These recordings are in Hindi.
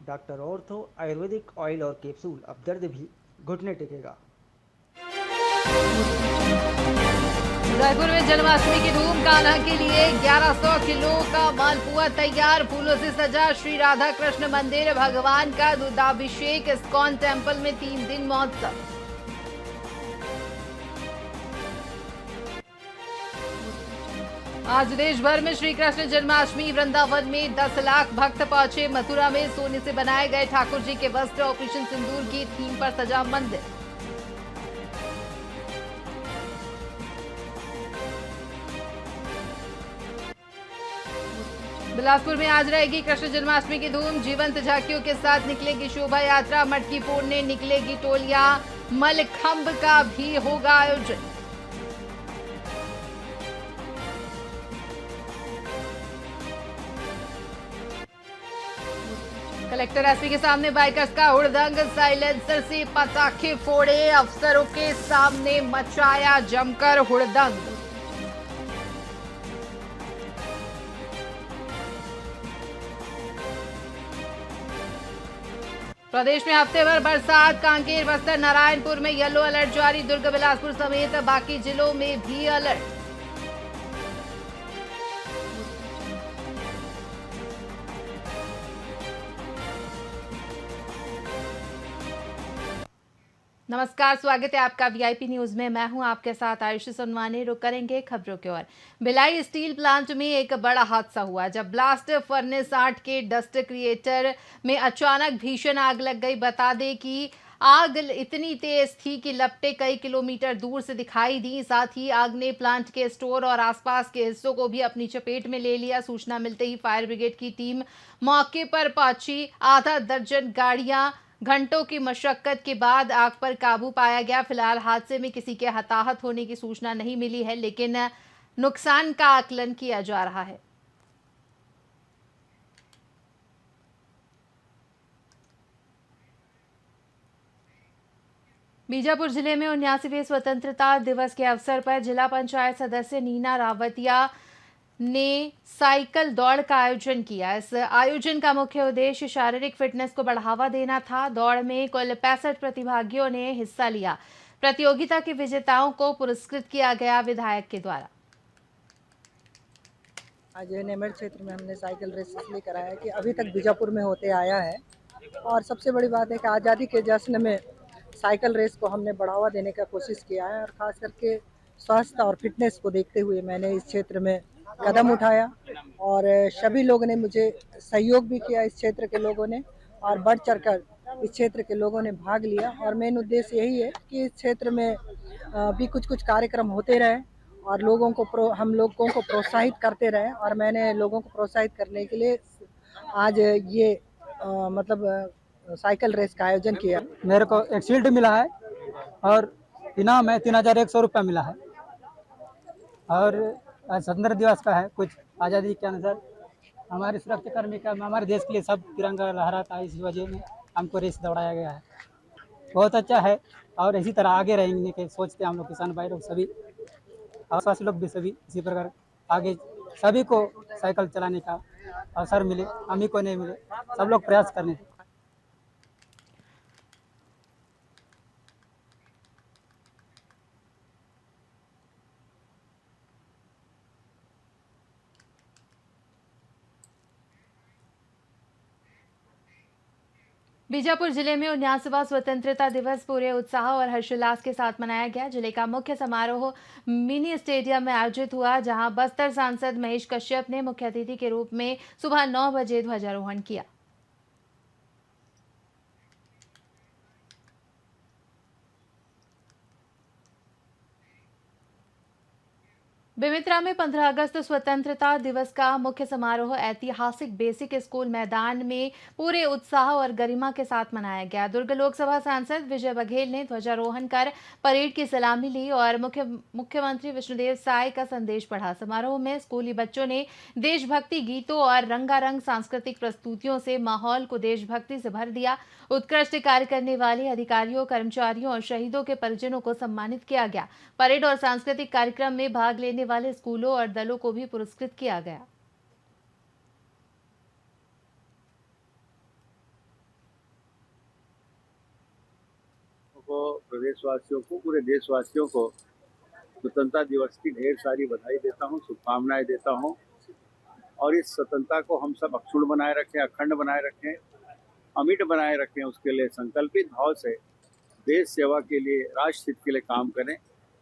डॉक्टर ऑर्थो आयुर्वेदिक ऑयल और कैप्सूल, अब दर्द भी घुटने टेकेगा। रायपुर में जन्माष्टमी की धूम, कान्हा के लिए 1100 किलो का मालपुआ तैयार। फूलों से सजा श्री राधा कृष्ण मंदिर, भगवान का दुधाभिषेक। इस्कॉन टेम्पल में 3 दिन महोत्सव। आज देश भर में श्री कृष्ण जन्माष्टमी, वृंदावन में 10 लाख भक्त पहुंचे। मथुरा में सोने से बनाए गए ठाकुर जी के वस्त्र, ऑपरेशन सिंदूर की थीम पर सजा मंदिर। बिलासपुर में आज रहेगी कृष्ण जन्माष्टमी की धूम, जीवंत झांकियों के साथ निकलेगी शोभा यात्रा। मटकी फोड़ने निकलेगी टोलियां, मलखंभ का भी होगा आयोजन। कलेक्टर एसपी के सामने बाइकर्स का हुड़दंग, साइलेंसर से पटाखे फोड़े, अफसरों के सामने मचाया जमकर हुड़दंग। प्रदेश में हफ्ते भर बरसात, कांकेर, बस्तर, नारायणपुर में येलो अलर्ट जारी। दुर्ग, बिलासपुर समेत बाकी जिलों में भी अलर्ट। नमस्कार, स्वागत है आपका वीआईपी न्यूज में। मैं हूं आपके साथ आयुषी सोनवानी। रुक करेंगे खबरों की ओर। भिलाई स्टील प्लांट में एक बड़ा हादसा हुआ जब ब्लास्ट फर्नेस 8 के डस्ट क्रिएटर में अचानक भीषण आग लग गई। बता दें कि आग इतनी तेज थी कि लपटें कई किलोमीटर दूर से दिखाई दी। साथ ही आग ने प्लांट के स्टोर और आसपास के हिस्सों को भी अपनी चपेट में ले लिया। सूचना मिलते ही फायर ब्रिगेड की टीम मौके पर पहुंची। आधा दर्जन गाड़ियां, घंटों की मशक्कत के बाद आग पर काबू पाया गया। फिलहाल हादसे में किसी के हताहत होने की सूचना नहीं मिली है, लेकिन नुकसान का आकलन किया जा रहा है। बीजापुर जिले में 79वें स्वतंत्रता दिवस के अवसर पर जिला पंचायत सदस्य नीना रावतिया ने साइकिल दौड़ का आयोजन किया। इस आयोजन का मुख्य उद्देश्य शारीरिक फिटनेस को बढ़ावा देना था। दौड़ में कुल 65 प्रतिभागियों ने हिस्सा लिया। प्रतियोगिता के विजेताओं को पुरस्कृत किया गया विधायक के द्वारा। आज नेमेर क्षेत्र में हमने साइकिल रेस इसलिए कराया कि अभी तक बीजापुर में होते आया है, और सबसे बड़ी बात है कि आज़ादी के जश्न में साइकिल रेस को हमने बढ़ावा देने का कोशिश किया है, और ख़ास करके स्वास्थ्य और फिटनेस को देखते हुए मैंने इस क्षेत्र में कदम उठाया, और सभी लोगों ने मुझे सहयोग भी किया। इस क्षेत्र के लोगों ने और बढ़ चढ़कर इस क्षेत्र के लोगों ने भाग लिया, और मेन उद्देश्य यही है कि इस क्षेत्र में भी कुछ कार्यक्रम होते रहे और हम लोगों को प्रोत्साहित करते रहे। और मैंने लोगों को प्रोत्साहित करने के लिए आज ये साइकिल रेस का आयोजन किया। मेरे को एक शील्ड मिला है और इनाम है 3100 रुपया मिला है। और स्वतंत्रता दिवस का है, कुछ आज़ादी के अनुसार हमारे सुरक्षा कर्मी का, हमारे देश के लिए सब तिरंगा लहराता है। इस वजह में हमको रेस दौड़ाया गया है। बहुत अच्छा है और इसी तरह आगे रहेंगे के सोचते हैं हम लोग, किसान भाई लोग सभी, आसपास लोग भी सभी इसी प्रकार आगे सभी को साइकिल चलाने का अवसर मिले, हम ही को नहीं मिले, सब लोग प्रयास करने। बीजापुर जिले में 79वां स्वतंत्रता दिवस पूरे उत्साह और हर्षोल्लास के साथ मनाया गया। जिले का मुख्य समारोह मिनी स्टेडियम में आयोजित हुआ, जहां बस्तर सांसद महेश कश्यप ने मुख्य अतिथि के रूप में सुबह 9 बजे ध्वजारोहण किया। बेमेतरा में 15 अगस्त स्वतंत्रता दिवस का मुख्य समारोह ऐतिहासिक बेसिक स्कूल मैदान में पूरे उत्साह और गरिमा के साथ मनाया गया। दुर्ग लोकसभा सांसद विजय बघेल ने ध्वजारोहण कर परेड की सलामी ली और मुख्यमंत्री विष्णुदेव साय का संदेश पढ़ा। समारोह में स्कूली बच्चों ने देशभक्ति गीतों और रंगारंग सांस्कृतिक प्रस्तुतियों से माहौल को देशभक्ति से भर दिया। उत्कृष्ट कार्य करने वाले अधिकारियों, कर्मचारियों और शहीदों के परिजनों को सम्मानित किया गया। परेड और सांस्कृतिक कार्यक्रम में भाग लेने वाले स्कूलों और दलों को भी पुरस्कृत किया गया। को, प्रदेशवासियों को, पूरे देशवासियों को स्वतंत्रता दिवस की ढेर सारी बधाई देता हूँ, शुभकामनाएं देता हूँ। और इस स्वतंत्रता को हम सब अक्षुण्ण बनाए रखें, अखंड बनाए रखें, अमिट बनाए रखें। उसके लिए संकल्पित भाव से देश सेवा के लिए, राष्ट्र हित के लिए काम करें,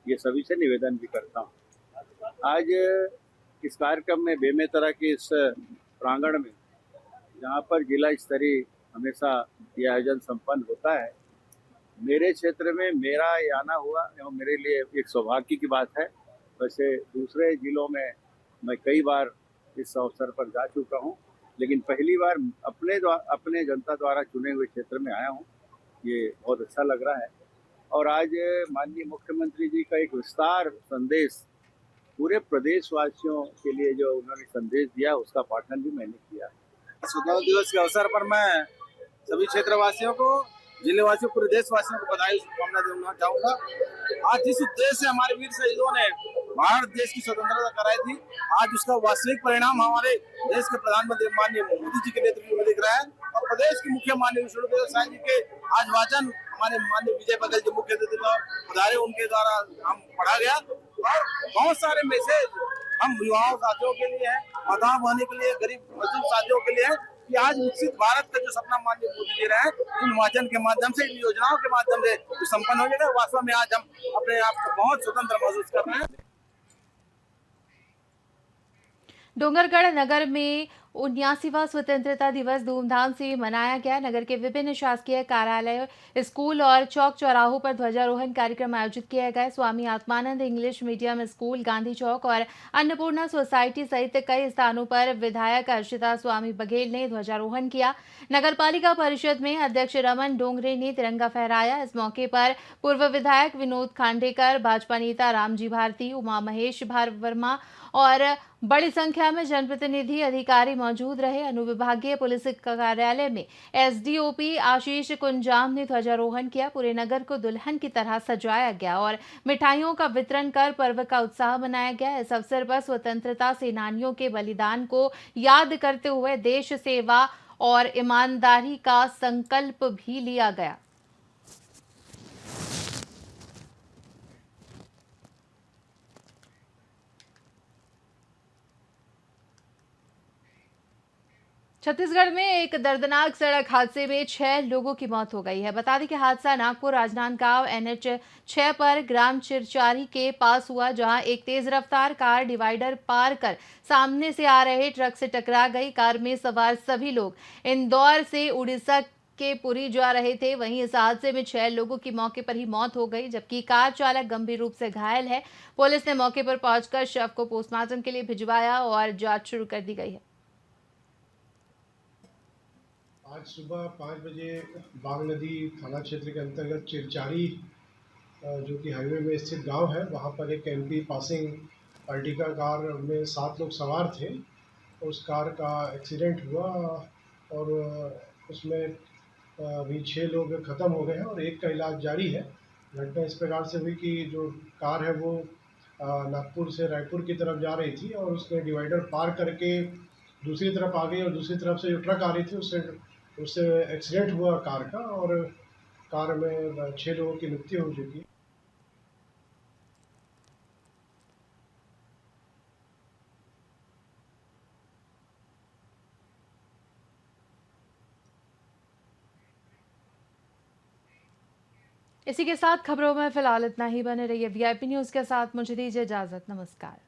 ये सभी से निवेदन भी करता हूँ। आज इस कार्यक्रम में बेमेतरा के इस प्रांगण में, जहाँ पर जिला स्तरीय हमेशा ये आयोजन संपन्न होता है, मेरे क्षेत्र में मेरा ये आना हुआ एवं मेरे लिए एक सौभाग्य की बात है। वैसे दूसरे जिलों में मैं कई बार इस अवसर पर जा चुका हूँ, लेकिन पहली बार अपने जनता द्वारा चुने हुए क्षेत्र में आया हूँ। ये बहुत अच्छा लग रहा है। और आज माननीय मुख्यमंत्री जी का एक विस्तार संदेश पूरे प्रदेशवासियों के लिए जो उन्होंने संदेश दिया, उसका पाठन भी मैंने किया। स्वतंत्रता दिवस के अवसर पर मैं सभी क्षेत्रवासियों को, जिलेवासियों, पूरे देशवासियों को बधाई शुभकामना देना चाहूंगा। आज जिस उद्देश्य से हमारे वीर शहीदों ने भारत देश की स्वतंत्रता कराई थी, आज उसका वास्तविक परिणाम हमारे देश के प्रधानमंत्री माननीय मोदी जी के नेतृत्व में दिख रहा है। और प्रदेश के मुख्य माननीय विष्णुदेव साय जी के आज वाचन हमारे माननीय विजय बघेल जी मुख्य अतिथि पधारे, उनके द्वारा हम पढ़ा गया। और बहुत सारे मैसेज हम युवाओं साथियों के लिए है, माताओं बहनों के लिए, गरीब मजदूर साथियों के लिए है कि आज विकसित भारत का जो सपना माननीय मोदी जी रहे हैं, इन वाचन के माध्यम से, इन योजनाओं के माध्यम से जो संपन्न हो जाएगा। वास्तव में आज हम अपने आप को बहुत स्वतंत्र महसूस कर रहे हैं। डोंगरगढ़ नगर में 79वां स्वतंत्रता दिवस धूमधाम से मनाया गया। नगर के विभिन्न शासकीय कार्यालय, स्कूल और चौक चौराहों पर ध्वजारोहण कार्यक्रम आयोजित किए गए। Swami Atmanand English medium school, Gandhi Chowk और अन्नपूर्णा सोसाइटी सहित कई स्थानों पर विधायक अर्चिता स्वामी बघेल ने ध्वजारोहण किया। नगर पालिका परिषद में अध्यक्ष रमन डोंगरे ने तिरंगा फहराया। इस मौके पर पूर्व विधायक विनोद खांडेकर, भाजपा नेता रामजी भारती, उमा महेश वर्मा और बड़ी संख्या में जनप्रतिनिधि, अधिकारी मौजूद रहे। अनुविभागीय पुलिस कार्यालय में एसडीओपी आशीष कुंजाम ने ध्वजारोहण किया। पूरे नगर को दुल्हन की तरह सजाया गया और मिठाइयों का वितरण कर पर्व का उत्साह मनाया गया। इस अवसर पर स्वतंत्रता सेनानियों के बलिदान को याद करते हुए देश सेवा और ईमानदारी का संकल्प भी लिया गया। छत्तीसगढ़ में एक दर्दनाक सड़क हादसे में 6 लोगों की मौत हो गई है। बता दें कि हादसा नागपुर राजनांदगांव NH 6 पर ग्राम चिरचारी के पास हुआ, जहां एक तेज रफ्तार कार डिवाइडर पार कर सामने से आ रहे ट्रक से टकरा गई। कार में सवार सभी लोग इंदौर से उड़ीसा के पुरी जा रहे थे। वहीं इस हादसे में 6 लोगों की मौके पर ही मौत हो गई, जबकि कार चालक गंभीर रूप से घायल है। पुलिस ने मौके पर पहुंचकर शव को पोस्टमार्टम के लिए भिजवाया और जांच शुरू कर दी गई है। आज सुबह 5 बजे बाग नदी थाना क्षेत्र के अंतर्गत चिरचारी, जो कि हाईवे में स्थित गांव है, वहां पर एक MP पासिंग अर्टिगा कार में 7 लोग सवार थे। उस कार का एक्सीडेंट हुआ और उसमें अभी 6 लोग ख़त्म हो गए हैं और एक का इलाज जारी है। घटना इस प्रकार से हुई कि जो कार है वो नागपुर से रायपुर की तरफ जा रही थी और उसने डिवाइडर पार करके दूसरी तरफ आ गई और दूसरी तरफ से जो ट्रक आ रही थी उससे एक्सीडेंट हुआ कार का और कार में 6 लोगों की मृत्यु हो चुकी है। इसी के साथ खबरों में फिलहाल इतना ही। बने रहिए VIP न्यूज़ के साथ। मुझे दीजिए इजाजत। नमस्कार।